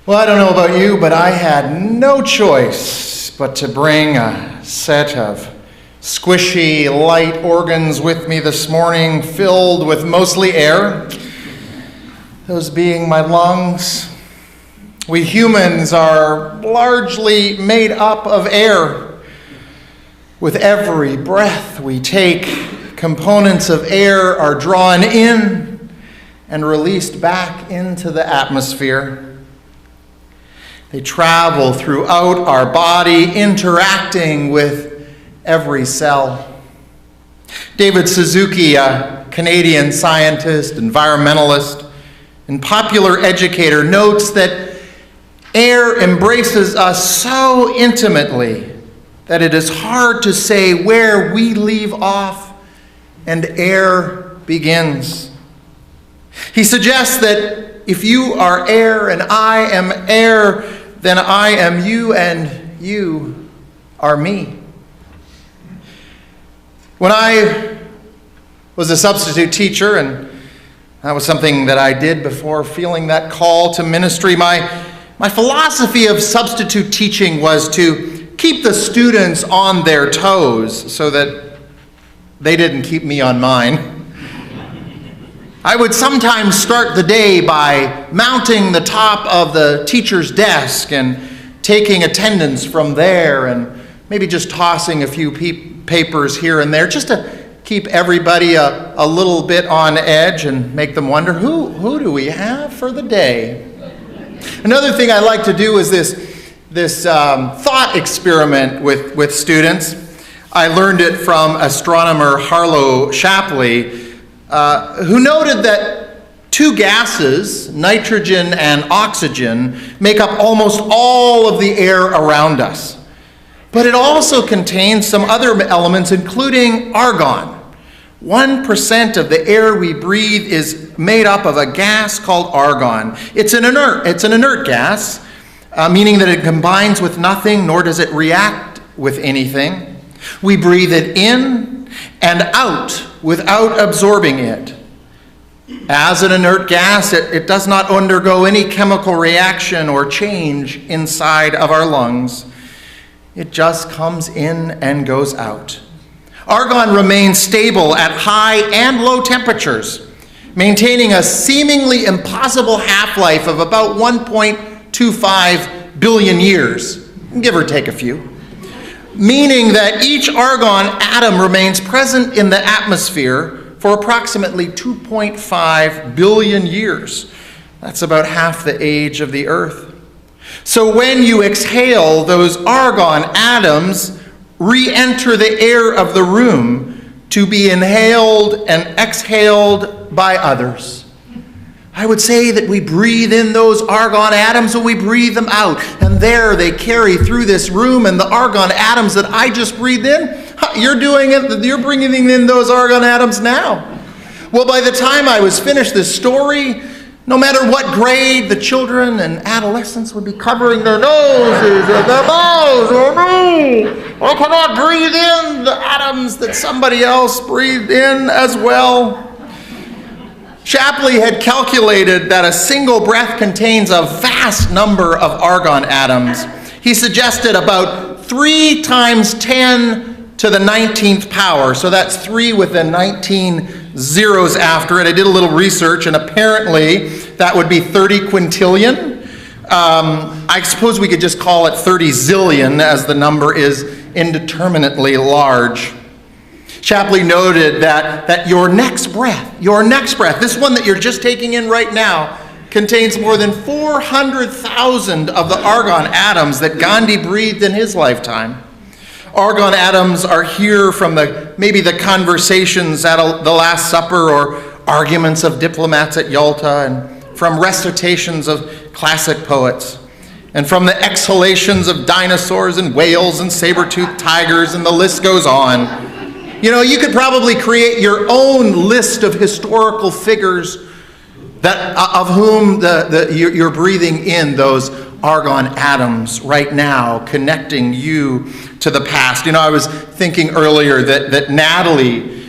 Well, I don't know about you, but I had no choice but to bring a set of squishy, light organs with me this morning, filled with mostly air, those being my lungs. We humans are largely made up of air. With every breath we take, components of air are drawn in and released back into the atmosphere. They travel throughout our body, interacting with every cell. David Suzuki, a Canadian scientist, environmentalist, and popular educator, notes that air embraces us so intimately that it is hard to say where we leave off and air begins. He suggests that if you are air and I am air, then I am you and you are me. When I was a substitute teacher, and that was something that I did before feeling that call to ministry, my philosophy of substitute teaching was to keep the students on their toes so that they didn't keep me on mine. I would sometimes start the day by mounting the top of the teacher's desk and taking attendance from there, and maybe just tossing a few papers here and there just to keep everybody a little bit on edge and make them wonder, who do we have for the day? Another thing I like to do is this thought experiment with students. I learned it from astronomer Harlow Shapley, who noted that two gases, nitrogen and oxygen, make up almost all of the air around us. But it also contains some other elements, including argon. 1% of the air we breathe is made up of a gas called argon. It's an inert gas, meaning that it combines with nothing, nor does it react with anything. We breathe it in and out without absorbing it. As an inert gas, it does not undergo any chemical reaction or change inside of our lungs. It just comes in and goes out. Argon remains stable at high and low temperatures, maintaining a seemingly impossible half-life of about 1.25 billion years, give or take a few, meaning that each argon atom remains present in the atmosphere for approximately 2.5 billion years. That's about half the age of the Earth. So when you exhale, those argon atoms re-enter the air of the room to be inhaled and exhaled by others. I would say that we breathe in those argon atoms and we breathe them out. And there they carry through this room, and the argon atoms that I just breathed in, you're doing it, you're bringing in those argon atoms now. Well, by the time I was finished this story, no matter what grade, the children and adolescents would be covering their noses and their mouths. Oh no, I cannot breathe in the atoms that somebody else breathed in as well. Shapley had calculated that a single breath contains a vast number of argon atoms. He suggested about 3 times 10 to the 19th power. So that's 3 with the 19 zeros after it. I did a little research, and apparently that would be 30 quintillion. I suppose we could just call it 30 zillion, as the number is indeterminately large. Shapley noted that your next breath, this one that you're just taking in right now, contains more than 400,000 of the argon atoms that Gandhi breathed in his lifetime. Argon atoms are here from maybe the conversations at the Last Supper, or arguments of diplomats at Yalta, and from recitations of classic poets, and from the exhalations of dinosaurs and whales and saber-toothed tigers, and the list goes on. You know, you could probably create your own list of historical figures of whom you're breathing in those argon atoms right now, connecting you to the past. You know, I was thinking earlier that Natalie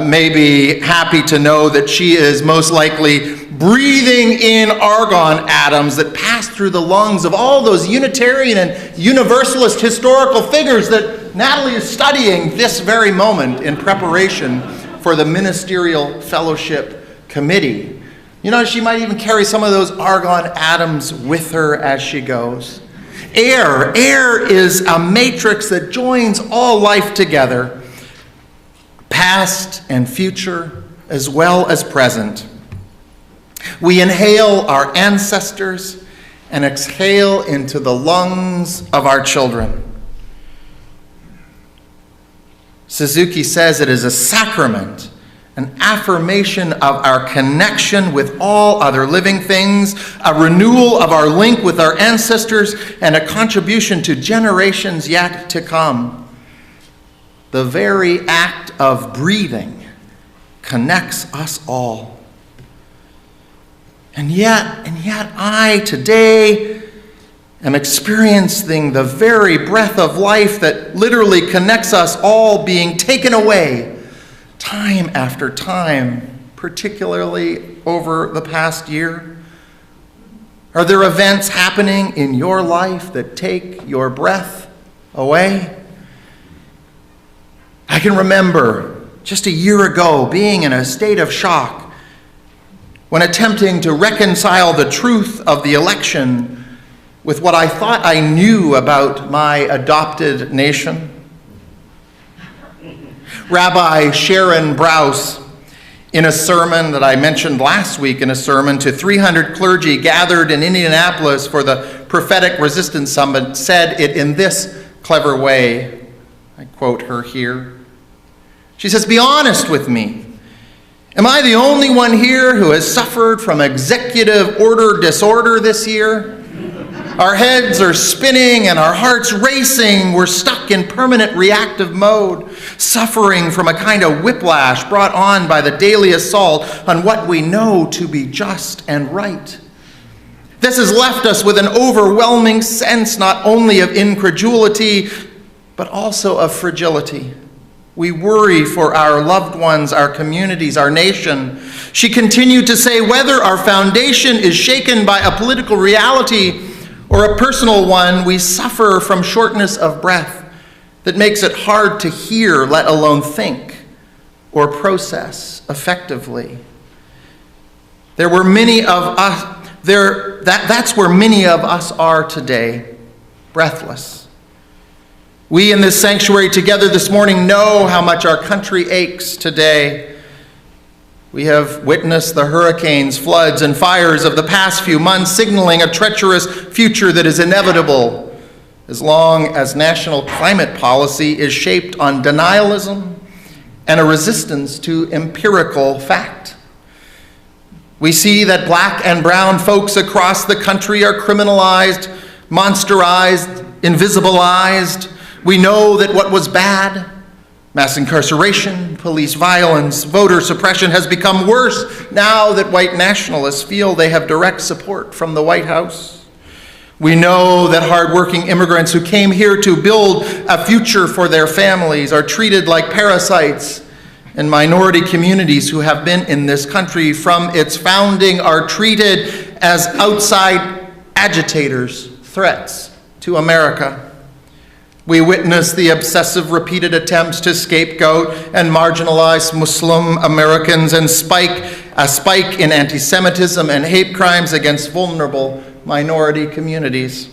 may be happy to know that she is most likely breathing in argon atoms that pass through the lungs of all those Unitarian and Universalist historical figures that Natalie is studying this very moment in preparation for the Ministerial Fellowship Committee. You know, she might even carry some of those argon atoms with her as she goes. Air is a matrix that joins all life together, past and future as well as present. We inhale our ancestors and exhale into the lungs of our children. Suzuki says it is a sacrament, an affirmation of our connection with all other living things, a renewal of our link with our ancestors, and a contribution to generations yet to come. The very act of breathing connects us all. And yet I today am experiencing the very breath of life that literally connects us all being taken away time after time, particularly over the past year. Are there events happening in your life that take your breath away? I can remember just a year ago being in a state of shock when attempting to reconcile the truth of the election with what I thought I knew about my adopted nation. Rabbi Sharon Brous, in a sermon that I mentioned last week, in a sermon to 300 clergy gathered in Indianapolis for the Prophetic Resistance Summit, said it in this clever way. I quote her here. She says, "Be honest with me. Am I the only one here who has suffered from executive order disorder this year? Our heads are spinning and our hearts racing. We're stuck in permanent reactive mode, suffering from a kind of whiplash brought on by the daily assault on what we know to be just and right. This has left us with an overwhelming sense not only of incredulity, but also of fragility. We worry for our loved ones, our communities, our nation." She continued to say, "Whether our foundation is shaken by a political reality or a personal one, we suffer from shortness of breath that makes it hard to hear, let alone think or process effectively. That's where many of us are today, breathless. We in this sanctuary together this morning know how much our country aches today. We have witnessed the hurricanes, floods, and fires of the past few months, signaling a treacherous future that is inevitable as long as national climate policy is shaped on denialism and a resistance to empirical fact. We see that black and brown folks across the country are criminalized, monsterized, invisibilized. We know that what was bad, mass incarceration, police violence, voter suppression, has become worse now that white nationalists feel they have direct support from the White House. We know that hardworking immigrants who came here to build a future for their families are treated like parasites, and minority communities who have been in this country from its founding are treated as outside agitators, threats to America. We witness the obsessive repeated attempts to scapegoat and marginalize Muslim Americans and a spike in anti-Semitism and hate crimes against vulnerable minority communities.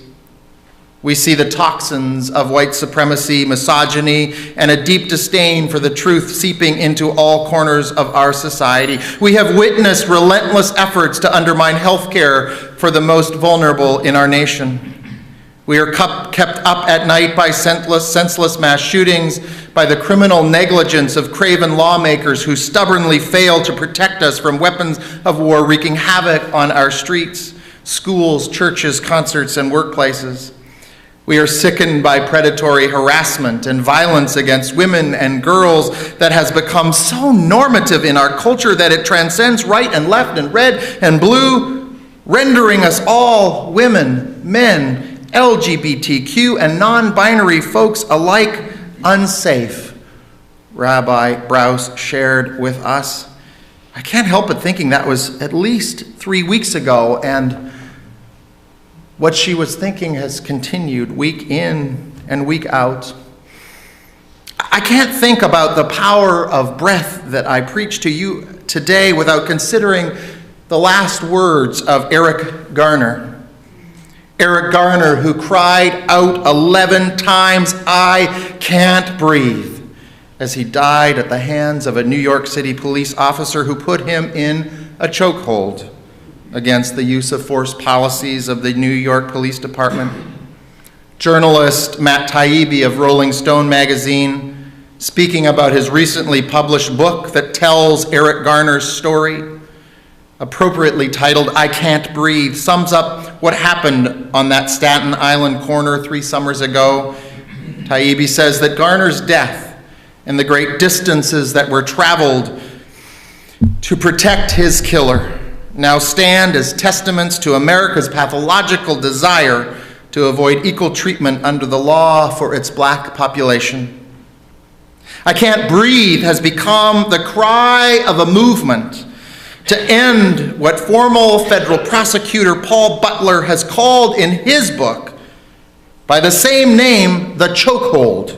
We see the toxins of white supremacy, misogyny, and a deep disdain for the truth seeping into all corners of our society. We have witnessed relentless efforts to undermine health care for the most vulnerable in our nation. We are kept up at night by senseless mass shootings, by the criminal negligence of craven lawmakers who stubbornly fail to protect us from weapons of war wreaking havoc on our streets, schools, churches, concerts, and workplaces. We are sickened by predatory harassment and violence against women and girls that has become so normative in our culture that it transcends right and left and red and blue, rendering us all, women, men, LGBTQ, and non-binary folks alike unsafe, Rabbi Brous shared with us. I can't help but thinking that was at least 3 weeks ago, and what she was thinking has continued week in and week out. I can't think about the power of breath that I preach to you today without considering the last words of Eric Garner. Eric Garner, who cried out 11 times, "I can't breathe," as he died at the hands of a New York City police officer who put him in a chokehold against the use of force policies of the New York Police Department. Journalist Matt Taibbi of Rolling Stone magazine, speaking about his recently published book that tells Eric Garner's story, appropriately titled "I Can't Breathe," sums up what happened on that Staten Island corner 3 summers ago. Taibbi says that Garner's death and the great distances that were traveled to protect his killer now stand as testaments to America's pathological desire to avoid equal treatment under the law for its black population. "I Can't Breathe" has become the cry of a movement to end what former federal prosecutor Paul Butler has called in his book by the same name, the chokehold.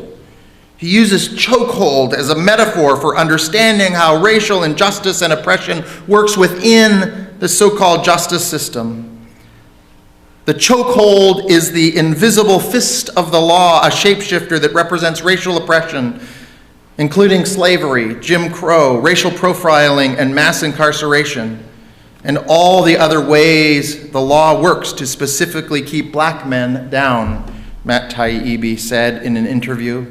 He uses chokehold as a metaphor for understanding how racial injustice and oppression works within the so-called justice system. The chokehold is the invisible fist of the law, a shapeshifter that represents racial oppression, including slavery, Jim Crow, racial profiling, and mass incarceration, and all the other ways the law works to specifically keep black men down, Matt Taibbi said in an interview.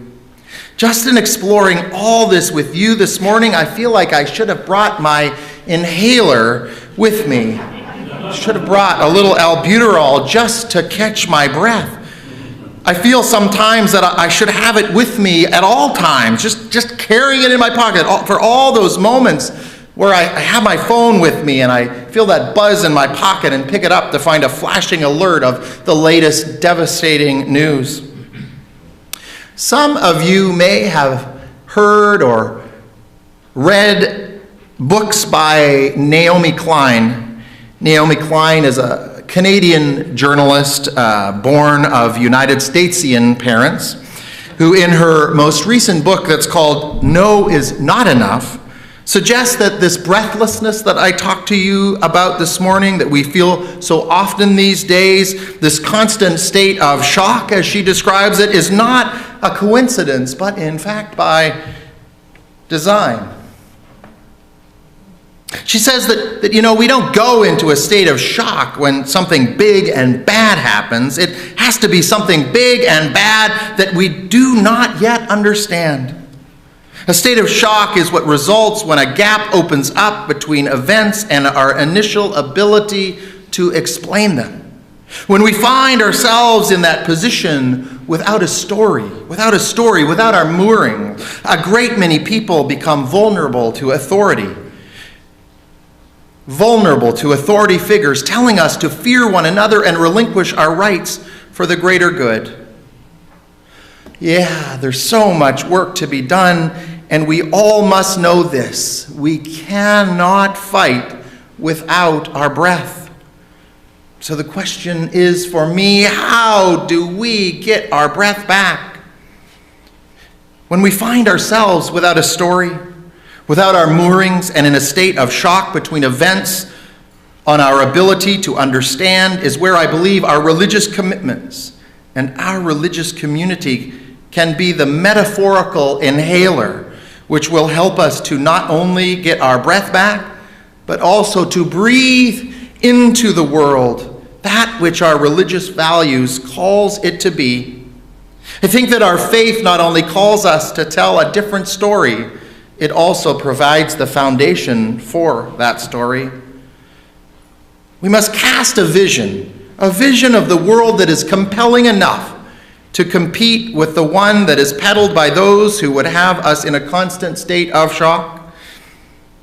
Just in exploring all this with you this morning, I feel like I should have brought my inhaler with me. Should have brought a little albuterol just to catch my breath. I feel sometimes that I should have it with me at all times, just carrying it in my pocket for all those moments where I have my phone with me and I feel that buzz in my pocket and pick it up to find a flashing alert of the latest devastating news. Some of you may have heard or read books by Naomi Klein. Naomi Klein is a Canadian journalist born of United Statesian parents, who in her most recent book that's called "No is Not Enough" suggests that this breathlessness that I talked to you about this morning, that we feel so often these days, this constant state of shock, as she describes it, is not a coincidence, but in fact by design. She says that we don't go into a state of shock when something big and bad happens. It has to be something big and bad that we do not yet understand. A state of shock is what results when a gap opens up between events and our initial ability to explain them. When we find ourselves in that position without a story, without our mooring, a great many people become vulnerable to authority figures telling us to fear one another and relinquish our rights for the greater good. Yeah, there's so much work to be done, and we all must know this. We cannot fight without our breath. So the question is for me, how do we get our breath back? When we find ourselves without a story, without our moorings, and in a state of shock between events, on our ability to understand is where I believe our religious commitments and our religious community can be the metaphorical inhaler which will help us to not only get our breath back, but also to breathe into the world that which our religious values calls it to be. I think that our faith not only calls us to tell a different story, it also provides the foundation for that story. We must cast a vision of the world that is compelling enough to compete with the one that is peddled by those who would have us in a constant state of shock.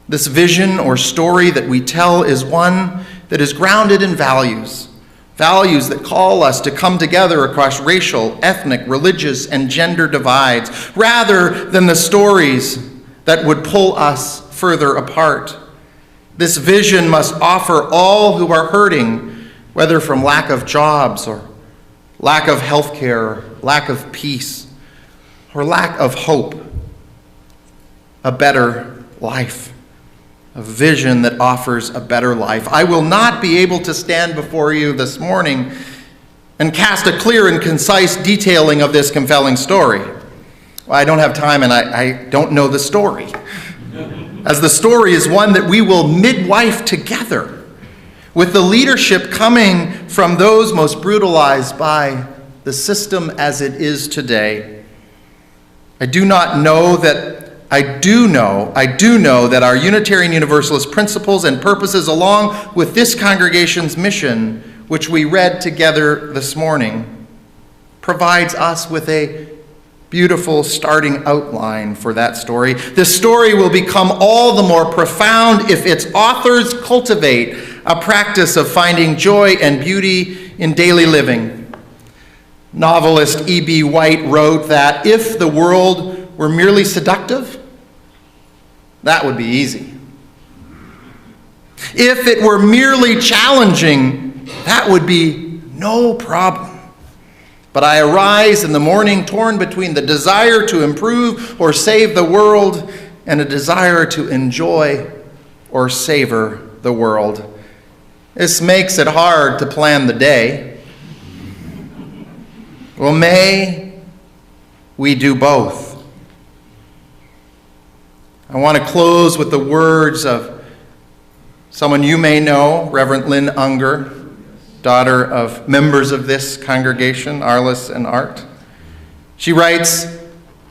This vision or story that we tell is one that is grounded in values that call us to come together across racial, ethnic, religious, and gender divides, rather than the stories that would pull us further apart. This vision must offer all who are hurting, whether from lack of jobs or lack of health care, lack of peace, or lack of hope, a better life, a vision that offers a better life. I will not be able to stand before you this morning and cast a clear and concise detailing of this compelling story. Well, I don't have time, and I don't know the story, as the story is one that we will midwife together, with the leadership coming from those most brutalized by the system as it is today. I do know that our Unitarian Universalist principles and purposes, along with this congregation's mission, which we read together this morning, provides us with a beautiful starting outline for that story. This story will become all the more profound if its authors cultivate a practice of finding joy and beauty in daily living. Novelist E.B. White wrote that if the world were merely seductive, that would be easy. If it were merely challenging, that would be no problem. But I arise in the morning torn between the desire to improve or save the world and a desire to enjoy or savor the world. This makes it hard to plan the day. Well, may we do both. I want to close with the words of someone you may know, Reverend Lynn Unger, daughter of members of this congregation, Arliss and Art. She writes,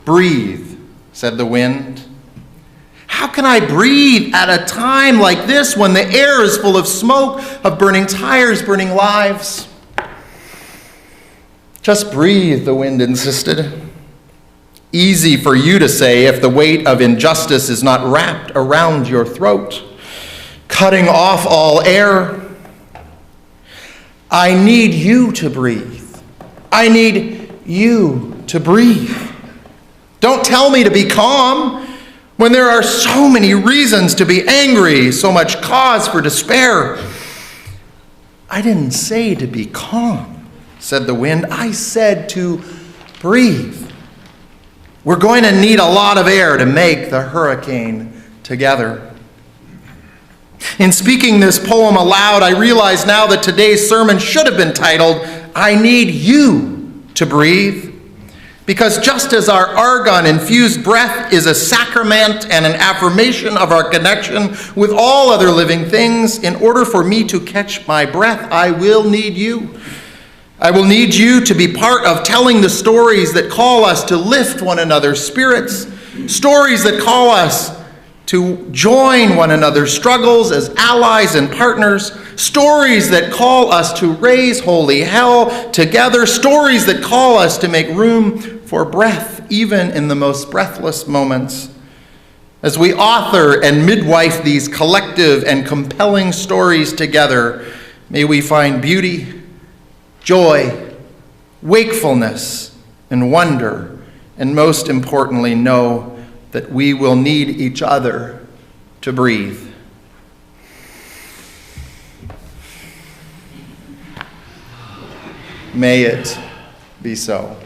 "Breathe," said the wind. "How can I breathe at a time like this when the air is full of smoke, of burning tires, burning lives?" "Just breathe," the wind insisted. "Easy for you to say if the weight of injustice is not wrapped around your throat, cutting off all air. I need you to breathe. I need you to breathe. Don't tell me to be calm when there are so many reasons to be angry, so much cause for despair." "I didn't say to be calm," said the wind. "I said to breathe. We're going to need a lot of air to make the hurricane together." In speaking this poem aloud, I realize now that today's sermon should have been titled, "I Need You to Breathe," because just as our argon-infused breath is a sacrament and an affirmation of our connection with all other living things, in order for me to catch my breath, I will need you. I will need you to be part of telling the stories that call us to lift one another's spirits, stories that call us to join one another's struggles as allies and partners, stories that call us to raise holy hell together, stories that call us to make room for breath even in the most breathless moments. As we author and midwife these collective and compelling stories together, may we find beauty, joy, wakefulness, and wonder, and most importantly, know that we will need each other to breathe. May it be so.